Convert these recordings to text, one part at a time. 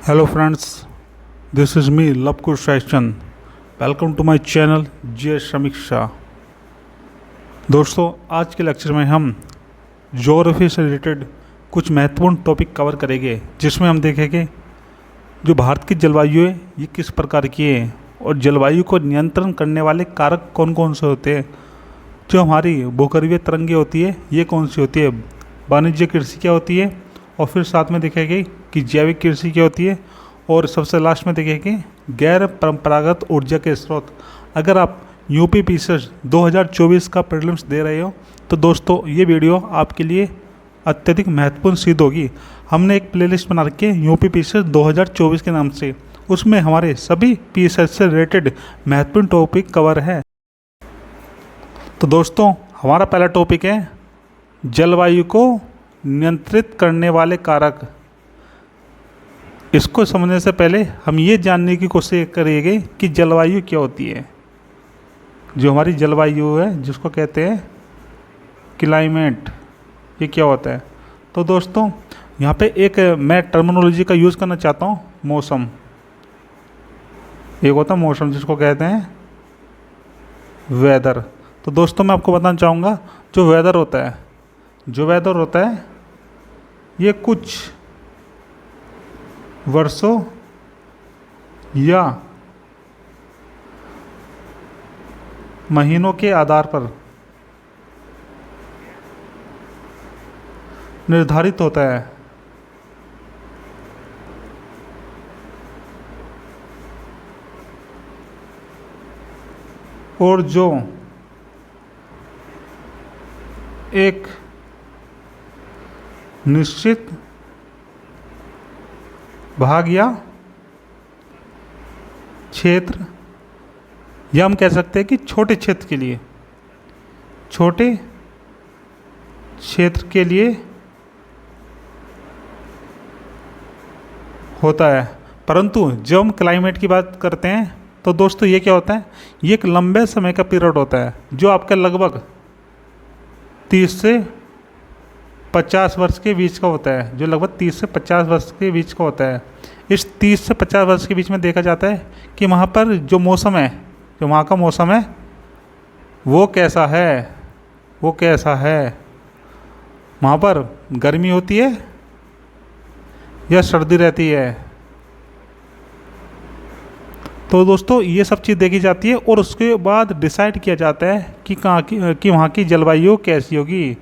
Hello friends, this is me Lapkur Shaishan. Welcome to my channel J Samiksha. दोस्तों, आज के lecture में हम ज्योग्राफी से रिलेटेड कुछ महत्वपूर्ण टॉपिक कवर करेंगे, जिसमें हम देखेंगे जो भारत की जलवायु है ये किस प्रकार की है और जलवायु को नियंत्रण करने वाले कारक कौन कौन से होते हैं। जो हमारी भूगर्भीय तरंगें होती है ये कौन सी होती है, वाणिज्य कृषि क्या होती है, और फिर साथ में देखेंगे कि जैविक कृषि क्या होती है, और सबसे लास्ट में देखेंगे गैर परंपरागत ऊर्जा के स्रोत। अगर आप यूपी पीसीएस 2024 का प्रीलिम्स दे रहे हो तो दोस्तों ये वीडियो आपके लिए अत्यधिक महत्वपूर्ण सिद्ध होगी। हमने एक प्लेलिस्ट बना रखी है यूपी पीसीएस 2024 के नाम से, उसमें हमारे सभी पीसीएस से रिलेटेड महत्वपूर्ण टॉपिक कवर है। तो दोस्तों, हमारा पहला टॉपिक है जलवायु को नियंत्रित करने वाले कारक। इसको समझने से पहले हम ये जानने की कोशिश करेंगे कि जलवायु क्या होती है। जो हमारी जलवायु है जिसको कहते हैं क्लाइमेट, ये क्या होता है। तो दोस्तों, यहाँ पे एक मैं टर्मिनोलॉजी का यूज़ करना चाहता हूँ, मौसम। एक होता है मौसम जिसको कहते हैं वेदर। तो दोस्तों मैं आपको बताना चाहूँगा जो वेदर होता है ये कुछ वर्षों या महीनों के आधार पर निर्धारित होता है। और जो एक निश्चित भाग या क्षेत्र, या हम कह सकते हैं कि छोटे क्षेत्र के लिए होता है। परंतु जब हम क्लाइमेट की बात करते हैं तो दोस्तों ये क्या होता है, ये एक लंबे समय का पीरियड होता है जो आपका लगभग 30 से 50 वर्ष के बीच का होता है। जो लगभग 30 से 50 वर्ष के बीच का होता है। इस 30 से 50 वर्ष के बीच में देखा जाता है कि वहाँ पर जो मौसम है, जो वहाँ का मौसम है वो कैसा है। वहाँ पर गर्मी होती है या सर्दी रहती है। तो दोस्तों ये सब चीज़ देखी जाती है और उसके बाद डिसाइड किया जाता है कि वहाँ की जलवायु कैसी होगी।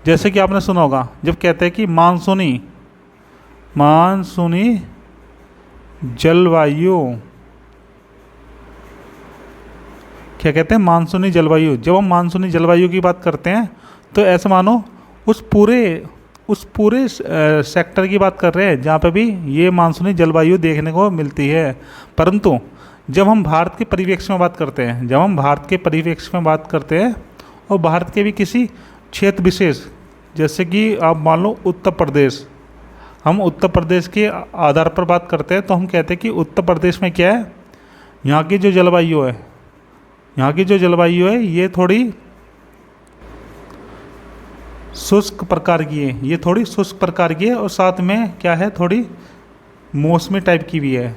जैसे कि आपने सुना होगा जब कहते हैं कि मानसूनी जलवायु, क्या कहते हैं, मानसूनी जलवायु। जब हम मानसूनी जलवायु की बात करते हैं तो ऐसा मानो उस पूरे सेक्टर की बात कर रहे हैं जहाँ पे भी ये मानसूनी जलवायु देखने को मिलती है। परंतु जब हम भारत के परिप्रेक्ष्य में बात करते हैं, और भारत के भी किसी क्षेत्र विशेष, जैसे कि आप मान लो उत्तर प्रदेश, हम उत्तर प्रदेश के आधार पर बात करते हैं तो हम कहते हैं कि उत्तर प्रदेश में क्या है, यहाँ की जो जलवायु है ये थोड़ी शुष्क प्रकार की है, और साथ में क्या है, थोड़ी मौसमी टाइप की भी है,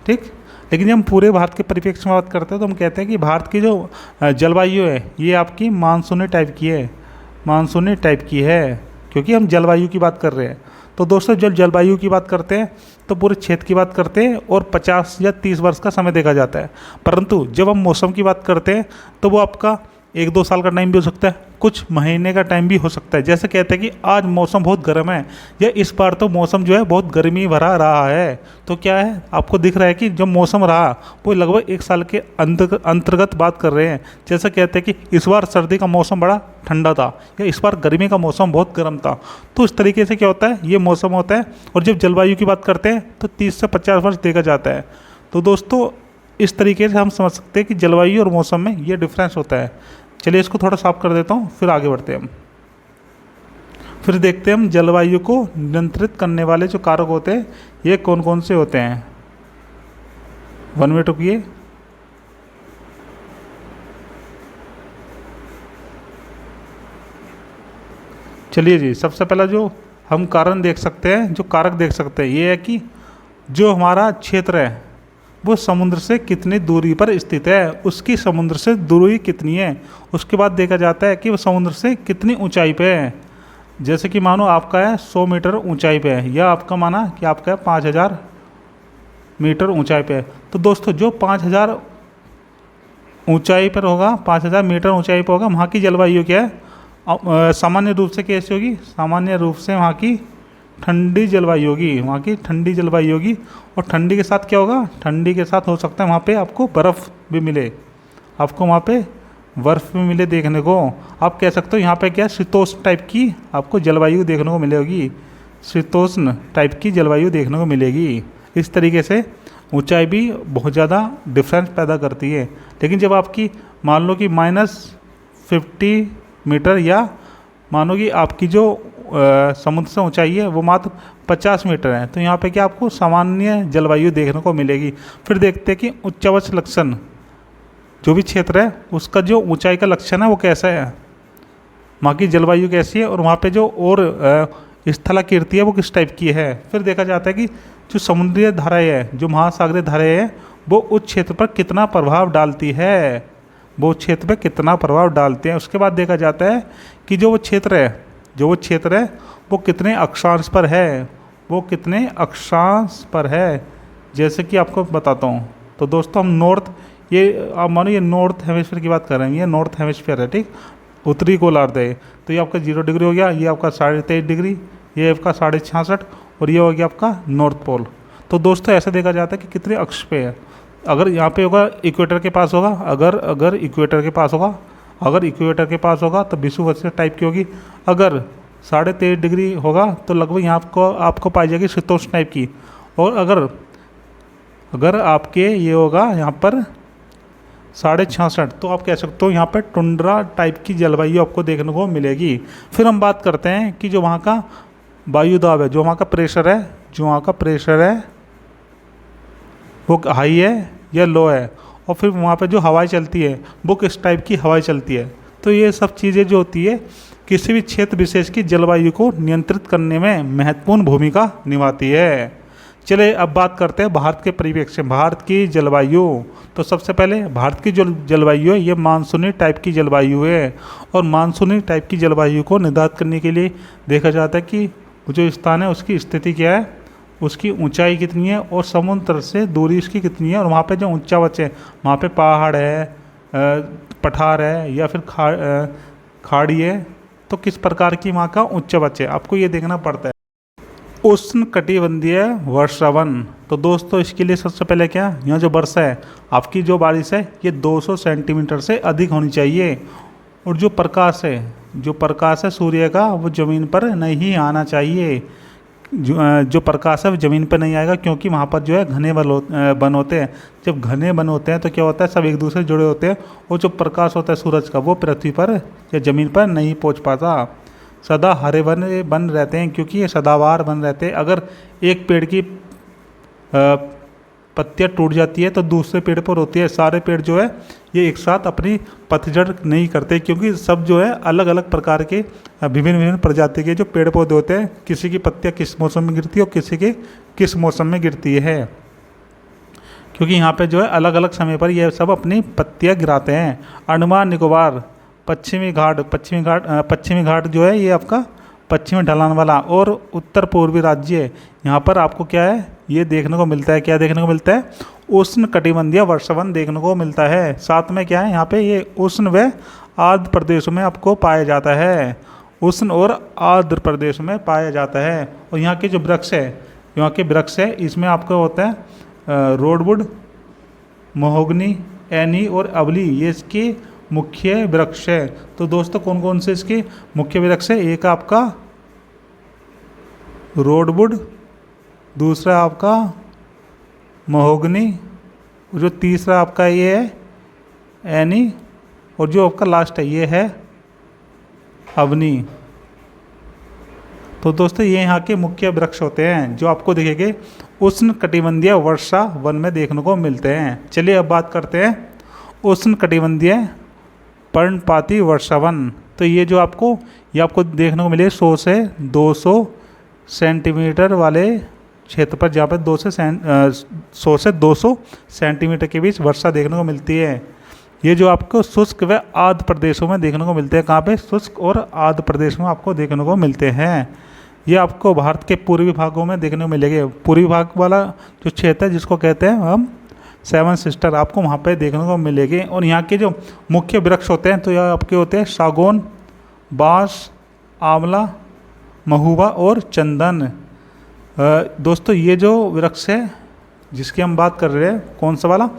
ठीक। लेकिन जब हम पूरे भारत के परिप्रेक्ष्य में बात करते हैं तो हम कहते हैं कि भारत की जो जलवायु है ये आपकी मानसूनी टाइप की है, क्योंकि हम जलवायु की बात कर रहे हैं। तो दोस्तों जब जलवायु की बात करते हैं तो पूरे क्षेत्र की बात करते हैं और 50 या 30 वर्ष का समय देखा जाता है। परंतु जब हम मौसम की बात करते हैं तो वो आपका 1-2 साल का टाइम भी हो सकता है, कुछ महीने का टाइम भी हो सकता है। जैसे कहते हैं कि आज मौसम बहुत गर्म है, या इस बार तो मौसम जो है बहुत गर्मी भरा रहा है। तो क्या है, आपको दिख रहा है कि जो मौसम रहा वो लगभग 1 साल के अंतर्गत बात कर रहे हैं। जैसे कहते हैं कि इस बार सर्दी का मौसम बड़ा ठंडा था, या इस बार गर्मी का मौसम बहुत गर्म था। तो इस तरीके से क्या होता है, ये मौसम होता है। और जब जलवायु की बात करते हैं तो 30 से 50 वर्ष देखा जाता है। तो दोस्तों इस तरीके से हम समझ सकते हैं कि जलवायु और मौसम में ये डिफरेंस होता है। चलिए इसको थोड़ा साफ कर देता हूँ, फिर आगे बढ़ते हैं हम। फिर देखते हैं हम जलवायु को नियंत्रित करने वाले जो कारक होते हैं ये कौन कौन से होते हैं। 1 मिनट रुकिए। चलिए जी, सबसे पहला जो हम कारण देख सकते हैं, जो कारक देख सकते हैं, ये है कि जो हमारा क्षेत्र है वो समुद्र से कितनी दूरी पर स्थित है, उसकी समुद्र से दूरी कितनी है। उसके बाद देखा जाता है कि वो समुद्र से कितनी ऊंचाई पे है। जैसे कि मानो आपका है 100 मीटर ऊंचाई पे है, या आपका माना कि आपका है 5000 मीटर ऊंचाई पे है। तो दोस्तों जो 5000 ऊंचाई पर होगा, 5000 मीटर ऊंचाई पर होगा, वहाँ की जलवायु क्या है, सामान्य रूप से कैसी होगी, सामान्य रूप से वहाँ की ठंडी जलवायु होगी, वहाँ की ठंडी जलवायु होगी। और ठंडी के साथ क्या होगा, ठंडी के साथ हो सकता है वहाँ पे आपको बर्फ़ भी मिले, आपको वहाँ पे बर्फ़ भी मिले देखने को। आप कह सकते हो यहाँ पे क्या शीतोष्ण टाइप की आपको जलवायु देखने को मिलेगी, शीतोष्ण टाइप की जलवायु देखने को मिलेगी। इस तरीके से ऊंचाई भी बहुत ज़्यादा डिफरेंस पैदा करती है। लेकिन जब आपकी मान लो कि -50 मीटर, या मानो कि आपकी जो समुद्र से ऊंचाई है वो मात्र 50 मीटर है, तो यहाँ पे क्या आपको सामान्य जलवायु देखने को मिलेगी। फिर देखते हैं कि उच्चावच लक्षण, जो भी क्षेत्र है उसका जो ऊंचाई का लक्षण है वो कैसा है, वहाँ की जलवायु कैसी है, और वहाँ पे जो और स्थलाकृति है वो किस टाइप की है। फिर देखा जाता है कि जो समुद्रीय धाराएँ है, जो महासागरीय धाराएँ है, वो उस क्षेत्र पर कितना प्रभाव डालती है, वो क्षेत्र पर कितना प्रभाव डालते हैं। उसके बाद देखा जाता है कि जो वो क्षेत्र है वो कितने अक्षांश पर है, वो कितने अक्षांश पर है। जैसे कि आपको बताता हूँ, तो दोस्तों हम नॉर्थ, ये आप मानो ये नॉर्थ हेमिस्फीयर की बात कर रहे हैं, ये नॉर्थ हेमिस्फीयर है, ठीक, उत्तरी गोलार्ध है। तो ये आपका 0 डिग्री हो गया, ये आपका 23.5 डिग्री, ये आपका 66.5, और ये हो गया आपका नॉर्थ पोल। तो दोस्तों ऐसा देखा जाता है कि कितने अक्ष पे है। अगर यहाँ पे होगा इक्वेटर के पास होगा, अगर इक्वेटर के पास होगा, अगर इक्वेटर के पास होगा तो विषुवत टाइप की होगी। अगर 23.5 डिग्री होगा तो लगभग यहाँ आपको पाई जाएगी शीतोष्ण टाइप की। और अगर आपके ये होगा यहाँ पर 66.5, तो आप कह सकते हो यहाँ पर टुंड्रा टाइप की जलवायु आपको देखने को मिलेगी। फिर हम बात करते हैं कि जो वहाँ का वायु दाब है, जो वहाँ का प्रेशर है वो हाई है या लो है, और फिर वहाँ पे जो हवाएं चलती है वो किस टाइप की हवाएं चलती है। तो ये सब चीज़ें जो होती है किसी भी क्षेत्र विशेष की जलवायु को नियंत्रित करने में महत्वपूर्ण भूमिका निभाती है। चलिए अब बात करते हैं भारत के परिप्रेक्ष्य, भारत की जलवायु। तो सबसे पहले भारत की जो जलवायु है ये मानसूनी टाइप की जलवायु है, और मानसूनी टाइप की जलवायु को निर्धारित करने के लिए देखा जाता है कि जो स्थान है उसकी स्थिति क्या है, उसकी ऊंचाई कितनी है, और समुद्र से दूरी उसकी कितनी है, और वहाँ पे जो उच्चावच है वहाँ पे पहाड़ है, पठार है, या फिर खाड़ी है, तो किस प्रकार की वहाँ का उच्चावच है आपको ये देखना पड़ता है। उष्ण कटिबंधीय वर्षावन, तो दोस्तों इसके लिए सबसे पहले क्या, यहाँ जो वर्षा है आपकी जो बारिश है ये 200 सेंटीमीटर से अधिक होनी चाहिए, और जो प्रकाश है सूर्य का वो ज़मीन पर नहीं आना चाहिए। जो प्रकाश है वो ज़मीन पर नहीं आएगा, क्योंकि वहाँ पर जो है घने वन होते हैं। जब घने वन होते हैं तो क्या होता है, सब एक दूसरे से जुड़े होते हैं, और जो प्रकाश होता है सूरज का वो पृथ्वी पर या ज़मीन पर नहीं पहुँच पाता। सदा हरे भरे वन रहते हैं, क्योंकि ये सदाबहार वन रहते हैं। अगर एक पेड़ की पत्तियाँ टूट जाती है तो दूसरे पेड़ पर होती है। सारे पेड़ जो है ये एक साथ अपनी पतझड़ नहीं करते, क्योंकि सब जो है अलग अलग प्रकार के विभिन्न प्रजाति के जो पेड़ पौधे होते हैं, किसी की पत्तियाँ किस मौसम में गिरती है और किसी के किस मौसम में गिरती है, क्योंकि यहाँ पे जो है अलग अलग समय पर ये सब अपनी पत्तियाँ गिराते हैं। अंडमान निकोबार पश्चिमी घाट जो है ये आपका पश्चिमी ढलान वाला और उत्तर पूर्वी राज्य है। यहाँ पर आपको क्या है ये देखने को मिलता है, क्या देखने को मिलता है, उष्ण कटिबंधीय वर्षावन देखने को मिलता है। साथ में क्या है, यहाँ पे ये उष्ण व आर्द्र प्रदेशों में आपको पाया जाता है, उष्ण और आर्द्र प्रदेशों में पाया जाता है। और यहाँ के जो वृक्ष है, यहाँ के वृक्ष है इसमें आपको होता है रोडवुड, महोगनी, एनी और अवली, ये इसके मुख्य वृक्ष है। तो दोस्तों कौन कौन से इसके मुख्य वृक्ष है, एक आपका रोडवुड, दूसरा आपका महोगनी, जो तीसरा आपका ये है एनी, और जो आपका लास्ट है ये है अवनी। तो दोस्तों ये यहाँ के मुख्य वृक्ष होते हैं जो आपको दिखेंगे उष्ण कटिबंधीय वर्षा वन में देखने को मिलते हैं। चलिए अब बात करते हैं उष्ण कटिबंधीय पर्णपाती वर्षावन। तो ये आपको देखने को मिले 100 से 200 सेंटीमीटर वाले क्षेत्र पर जहाँ पर 100 से 200 सेंटीमीटर के बीच वर्षा देखने को मिलती है। ये जो आपको शुष्क व आर्द्र प्रदेशों में देखने को मिलते हैं। कहाँ पे? शुष्क और आर्द्र प्रदेश में आपको देखने को मिलते हैं। ये आपको भारत के पूर्वी भागों में देखने को मिलेंगे। पूर्वी भाग वाला जो क्षेत्र है जिसको कहते हैं हम सेवन सिस्टर, आपको वहाँ पे देखने को मिलेंगे। और यहाँ के जो मुख्य वृक्ष होते हैं तो यह आपके होते हैं सागौन, बांस, आंवला, महुआ और चंदन। दोस्तों ये जो वृक्ष है जिसकी हम बात कर रहे हैं, कौन सा वाला?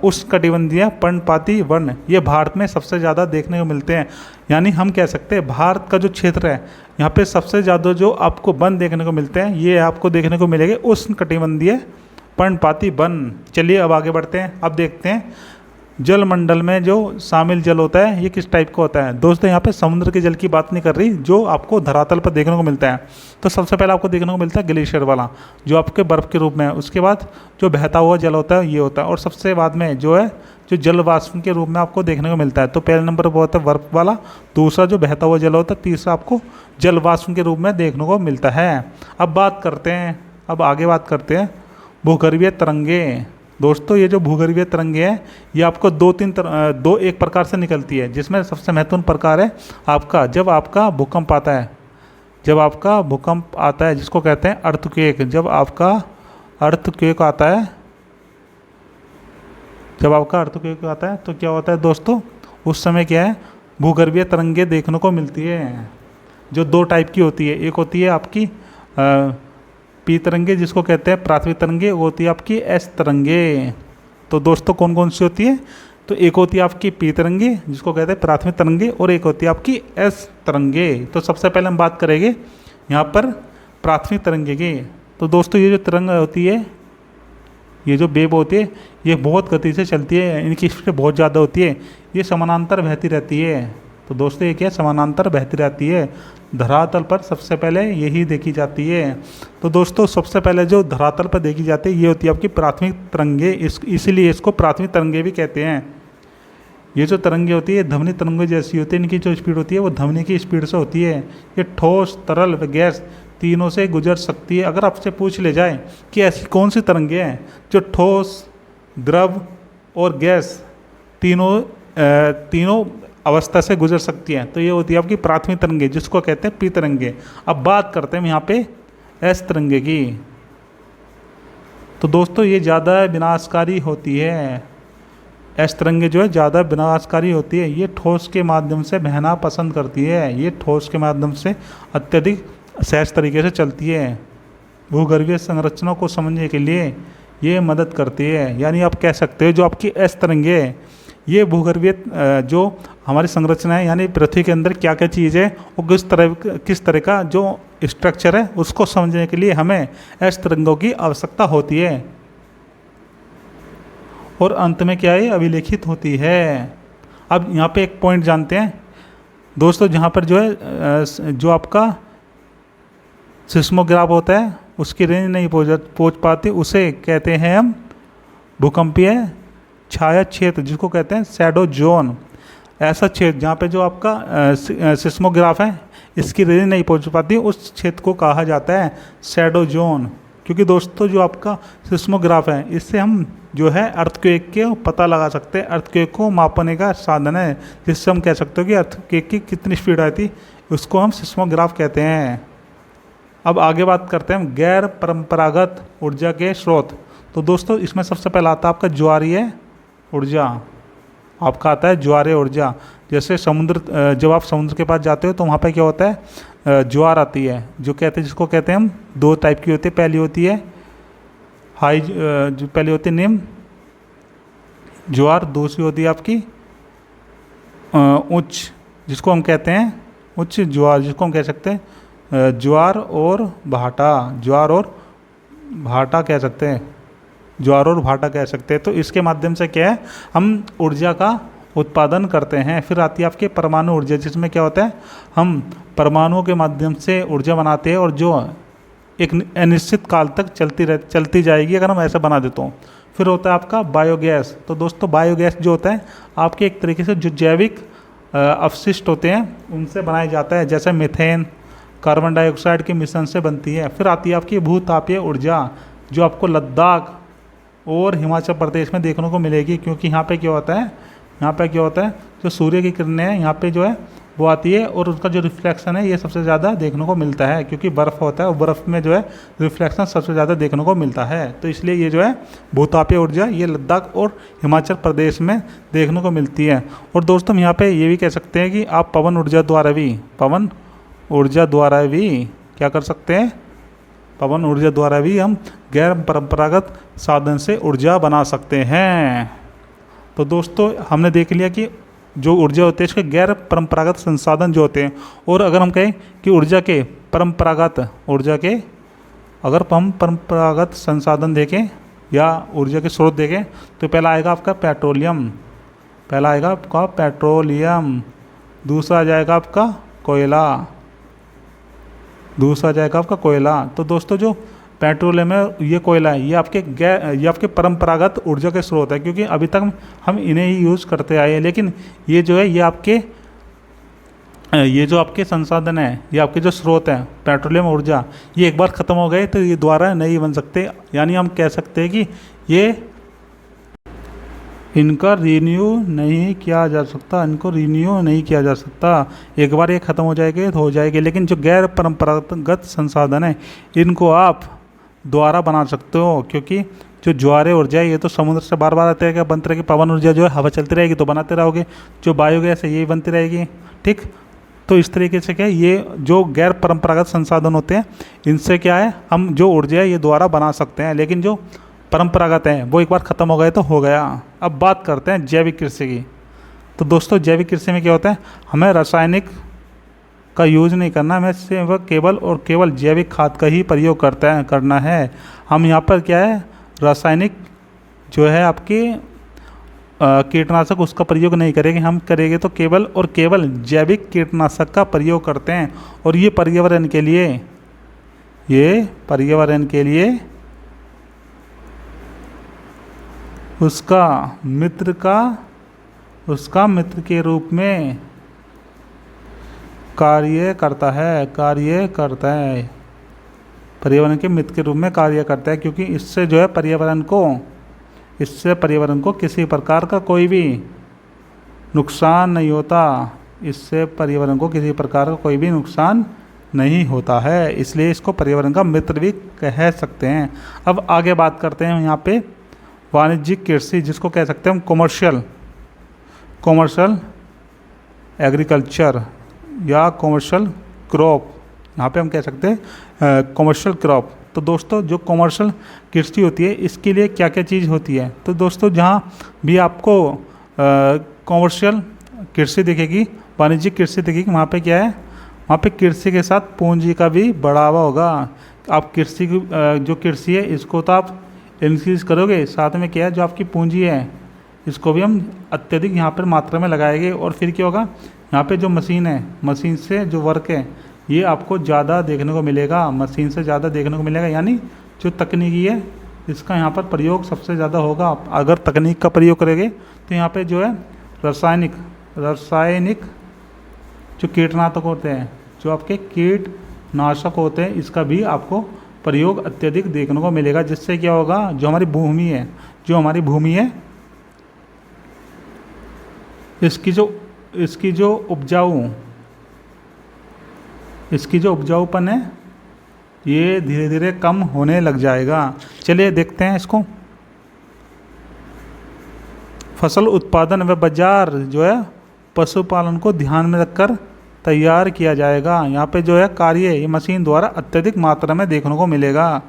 उष्णकटिबंधीय पर्णपाती वन, ये भारत में सबसे ज़्यादा देखने को मिलते हैं। यानी हम कह सकते हैं भारत का जो क्षेत्र है यहाँ पे सबसे ज़्यादा जो आपको वन देखने को मिलते हैं ये आपको देखने को मिलेंगे उष्णकटिबंधीय पर्णपाती वन। चलिए अब आगे बढ़ते हैं। अब देखते हैं जलमंडल में जो शामिल जल होता है ये किस टाइप का होता है। दोस्तों यहाँ पे समुद्र के जल की बात नहीं कर रही, जो आपको धरातल पर देखने को मिलता है। तो सबसे पहले आपको देखने को मिलता है ग्लेशियर वाला, जो आपके बर्फ़ के रूप में है। उसके बाद जो बहता हुआ जल होता है ये होता है, और सबसे बाद में जो है जो जल वाष्प के रूप में आपको देखने को मिलता है। तो पहले नंबर पर होता है बर्फ़ वाला, दूसरा जो बहता हुआ जल होता है, तीसरा आपको जल वाष्प के रूप में देखने को मिलता है। अब बात करते हैं, अब आगे बात करते हैं भूगर्भीय तरंगे। दोस्तों ये जो भूगर्भीय तरंगे हैं ये आपको दो एक प्रकार से निकलती है, जिसमें सबसे महत्वपूर्ण प्रकार है आपका जब आपका भूकंप आता है। जब आपका भूकंप आता है जिसको कहते हैं अर्थक्वेक। जब आपका अर्थक्वेक आता है, जब आपका अर्थक्वेक आता है तो क्या होता है दोस्तों, उस समय क्या है भूगर्भीय तरंगे देखने को मिलती है, जो दो टाइप की होती है। एक होती है आपकी पी तरंगे जिसको कहते हैं प्राथमिक तरंगे, वो होती है आपकी एस तरंगे। तो दोस्तों कौन कौन सी होती है? तो एक होती है आपकी पी तरंगे जिसको कहते हैं प्राथमिक तरंगे, और एक होती है आपकी एस तरंगे। तो सबसे पहले हम बात करेंगे यहाँ पर प्राथमिक तरंगे की। तो दोस्तों ये जो तरंग होती है, ये जो वेव होती है ये बहुत गति से चलती है, इनकी स्पीड बहुत ज़्यादा होती है, ये समानांतर बहती रहती है। तो दोस्तों ये क्या समानांतर बहती रहती है, धरातल पर सबसे पहले यही देखी जाती है। तो दोस्तों सबसे पहले जो धरातल पर देखी जाती है ये होती है आपकी प्राथमिक तरंगे, इसीलिए इसको प्राथमिक तरंगे भी कहते हैं। ये जो तरंगे होती है ध्वनि तरंगों जैसी होती है, इनकी जो स्पीड होती है वो ध्वनि की स्पीड से होती है। ये ठोस, तरल व गैस तीनों से गुजर सकती है। अगर आपसे पूछ ले जाए कि ऐसी कौन सी तरंगे हैं जो ठोस, द्रव और गैस तीनों अवस्था से गुजर सकती है, तो ये होती है आपकी प्राथमिक तरंगे जिसको कहते हैं पी तरंगे। अब बात करते हैं यहाँ पे एस तरंगे की। तो दोस्तों ये ज़्यादा विनाशकारी होती है। एस तरंगे जो है ज़्यादा विनाशकारी होती है। ये ठोस के माध्यम से बहना पसंद करती है, ये ठोस के माध्यम से अत्यधिक सहज तरीके से चलती है। भूगर्भीय संरचना को समझने के लिए ये मदद करती है। यानी आप कह सकते हो जो आपकी एस तरंगे है ये भूगर्भीय जो हमारी संरचना है, यानी पृथ्वी के अंदर क्या क्या चीज़ है और किस तरह का जो स्ट्रक्चर है उसको समझने के लिए हमें एस तरंगों की आवश्यकता होती है। और अंत में क्या है, अभिलेखित होती है। अब यहाँ पे एक पॉइंट जानते हैं दोस्तों, जहाँ पर जो है जो आपका सिस्मोग्राफ होता है उसकी रेंज नहीं पहुँच पाती, उसे कहते हैं हम भूकंपीय छाया क्षेत्र, जिसको कहते हैं शैडो जोन। ऐसा क्षेत्र जहाँ पे जो आपका सिस्मोग्राफ है इसकी रेंज नहीं पहुँच पाती, उस क्षेत्र को कहा जाता है शैडो जोन। क्योंकि दोस्तों जो आपका सिस्मोग्राफ है इससे हम जो है अर्थक्वेक के पता लगा सकते हैं, अर्थक्वेक को मापने का साधन है, जिससे हम कह सकते हो कि अर्थक्वेक की कितनी स्पीड आई थी, उसको हम सिस्मोग्राफ कहते हैं। अब आगे बात करते हैं गैर परंपरागत ऊर्जा के स्रोत। तो दोस्तों इसमें सबसे पहला आता है आपका ज्वारीय ऊर्जा, आपका आता है ज्वारीय ऊर्जा। जैसे समुद्र, जब आप समुद्र के पास जाते हो तो वहाँ पे क्या होता है, ज्वार आती है, जो कहते हैं जिसको कहते हैं हम दो टाइप की होती है। पहली होती है हाई, जो पहली होती है निम्न ज्वार, दूसरी होती है आपकी उच्च, जिसको हम कहते हैं उच्च ज्वार, जिसको हम कह सकते हैं ज्वार और भाटा, ज्वार और भाटा कह सकते हैं, ज्वार और भाटा कह सकते हैं। तो इसके माध्यम से क्या है हम ऊर्जा का उत्पादन करते हैं। फिर आती है आपके परमाणु ऊर्जा, जिसमें क्या होता है हम परमाणुओं के माध्यम से ऊर्जा बनाते हैं और जो एक अनिश्चित काल तक चलती जाएगी अगर हम ऐसा बना देते हो। फिर होता है आपका बायोगैस। तो दोस्तों बायोगैस जो होता है आपके एक तरीके से जो जैविक अपशिष्ट होते हैं उनसे बनाया जाता है, जैसे मीथेन, कार्बन डाइऑक्साइड के मिश्रण से बनती है। फिर आती है आपकी भूतापीय ऊर्जा, जो आपको लद्दाख और हिमाचल प्रदेश में देखने को मिलेगी, क्योंकि यहाँ पे क्या होता है, यहाँ पे क्या होता है, जो सूर्य की किरणें हैं यहाँ पे जो है वो आती है और उसका जो रिफ्लेक्शन है ये सबसे ज़्यादा देखने को मिलता है, क्योंकि बर्फ़ होता है और बर्फ़ में जो है रिफ्लेक्शन सबसे ज़्यादा देखने को मिलता है। तो इसलिए ये जो है भूतापीय ऊर्जा ये लद्दाख और हिमाचल प्रदेश में देखने को मिलती है। और दोस्तों हम यहाँ पे ये भी कह सकते हैं कि आप पवन ऊर्जा द्वारा भी क्या कर सकते हैं, पवन ऊर्जा द्वारा भी हम गैर परंपरागत साधन से ऊर्जा बना सकते हैं। तो दोस्तों हमने देख लिया कि जो ऊर्जा होती है इसके गैर परंपरागत संसाधन जो होते हैं, और अगर हम कहें कि ऊर्जा के अगर हम परंपरागत संसाधन देखें या ऊर्जा के स्रोत देखें तो पहला आएगा आपका पेट्रोलियम, दूसरा आ जाएगा आपका कोयला। तो दोस्तों जो पेट्रोलियम है, ये कोयला है, ये आपके परंपरागत ऊर्जा के स्रोत है, क्योंकि अभी तक हम इन्हें ही यूज़ करते आए हैं। लेकिन ये जो है ये जो आपके संसाधन है, ये आपके जो स्रोत हैं पेट्रोलियम ऊर्जा, ये एक बार ख़त्म हो गए तो ये दोबारा नहीं बन सकते। यानी हम कह सकते हैं कि इनका रिन्यू नहीं किया जा सकता, एक बार ये ख़त्म हो जाएंगे तो हो जाएंगे। लेकिन जो गैर परंपरागत संसाधन है इनको आप दोबारा बना सकते हो, क्योंकि जो ज्वारे ऊर्जा है ये तो समुद्र से बार बार आते हैं, क्या बनते रहेगी। पवन ऊर्जा जो है हवा चलती रहेगी तो बनाते रहोगे, जो बायोगैस है यही बनती रहेगी, ठीक। तो इस तरीके से क्या है, ये जो गैर परंपरागत संसाधन होते हैं इनसे क्या है, हम जो ऊर्जा है ये दोबारा बना सकते हैं। लेकिन जो परंपरागत हैं वो एक बार ख़त्म हो गए तो हो गया। अब बात करते हैं जैविक कृषि की। तो दोस्तों जैविक कृषि में क्या होता है, हमें रासायनिक का यूज नहीं करना, हमें सिर्फ केवल जैविक खाद का ही प्रयोग करना है। हम यहाँ पर क्या है, रासायनिक जो है आपके कीटनाशक उसका प्रयोग नहीं करेंगे, हम करेंगे तो केवल जैविक कीटनाशक का प्रयोग करते हैं। और ये पर्यावरण के लिए उसका मित्र के रूप में कार्य करता है, पर्यावरण के मित्र के रूप में कार्य करता है, क्योंकि इससे जो है पर्यावरण को किसी प्रकार का कोई भी नुकसान नहीं होता, है, इसलिए इसको पर्यावरण का मित्र भी कह सकते हैं। अब आगे बात करते हैं यहाँ पे वाणिज्यिक कृषि, जिसको कह सकते हैं हम कॉमर्शियल एग्रीकल्चर या कॉमर्शियल क्रॉप, यहाँ पे हम कह सकते हैं कॉमर्शियल क्रॉप। तो दोस्तों जो कॉमर्शियल कृषि होती है इसके लिए क्या क्या चीज़ होती है, तो दोस्तों जहाँ भी आपको कॉमर्शियल कृषि दिखेगी, वाणिज्यिक कृषि दिखेगी, वहाँ पे क्या है, वहाँ पे कृषि के साथ पूंजी का भी बढ़ावा होगा। आप कृषि की जो कृषि है इसको तो आप इंक्रीज करोगे, साथ में क्या है जो आपकी पूंजी है इसको भी हम अत्यधिक यहाँ पर मात्रा में लगाएंगे। और फिर क्या होगा, यहाँ पे जो मशीन से जो वर्क है ये आपको ज़्यादा देखने को मिलेगा, यानी जो तकनीकी है इसका यहाँ पर प्रयोग सबसे ज़्यादा होगा। अगर तकनीक का प्रयोग करेंगे तो यहाँ पे जो है रासायनिक जो कीटनाशक होते हैं, जो आपके कीटनाशक होते हैं, इसका भी आपको प्रयोग अत्यधिक देखने को मिलेगा। जिससे क्या होगा, जो हमारी भूमि है इसकी जो उपजाऊपन है ये धीरे धीरे कम होने लग जाएगा। चलिए देखते हैं इसको। फसल उत्पादन व बाजार जो है पशुपालन को ध्यान में रखकर तैयार किया जाएगा। यहाँ पे जो है कार्य ये मशीन द्वारा अत्यधिक मात्रा में देखने को मिलेगा।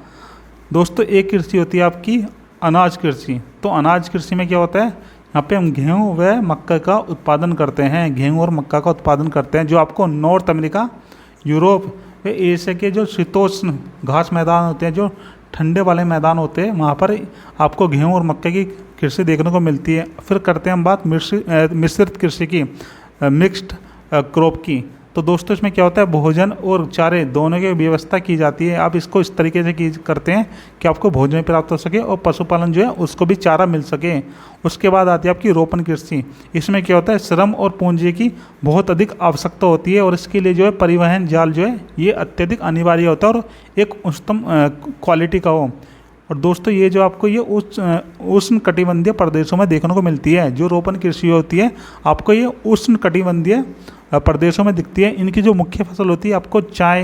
दोस्तों एक कृषि होती है आपकी अनाज कृषि। तो अनाज कृषि में क्या होता है, यहाँ पे हम गेहूँ व मक्का का उत्पादन करते हैं, जो आपको नॉर्थ अमेरिका, यूरोप व एशिया के जो शीतोष्ण घास मैदान होते हैं, जो ठंडे वाले मैदान होते हैं, वहाँ पर आपको गेहूँ और मक्के की कृषि देखने को मिलती है। फिर करते हैं हम बात मिश्रित कृषि की, मिक्स्ड क्रॉप की। तो दोस्तों इसमें क्या होता है, भोजन और चारे दोनों की व्यवस्था की जाती है। आप इसको इस तरीके से करते हैं कि आपको भोजन भी प्राप्त हो सके और पशुपालन जो है उसको भी चारा मिल सके। उसके बाद आती है आपकी रोपण कृषि। इसमें क्या होता है, श्रम और पूंजी की बहुत अधिक आवश्यकता होती है और इसके लिए जो है परिवहन जाल जो है ये अत्यधिक अनिवार्य होता है और एक उच्चतम क्वालिटी का हो। और दोस्तों ये जो आपको ये उष्ण कटिबंधीय प्रदेशों में देखने को मिलती है। जो रोपण कृषि होती है आपको ये उष्ण कटिबंधीय प्रदेशों में दिखती है। इनकी जो मुख्य फसल होती है आपको चाय,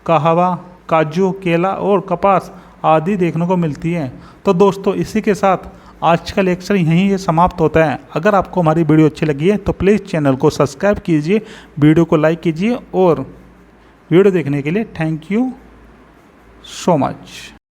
कहवा, काजू, केला और कपास आदि देखने को मिलती है। तो दोस्तों इसी के साथ आज का लेक्चर यहीं ये समाप्त होता है। अगर आपको हमारी वीडियो अच्छी लगी है तो प्लीज़ चैनल को सब्सक्राइब कीजिए, वीडियो को लाइक कीजिए और वीडियो देखने के लिए थैंक यू सो मच।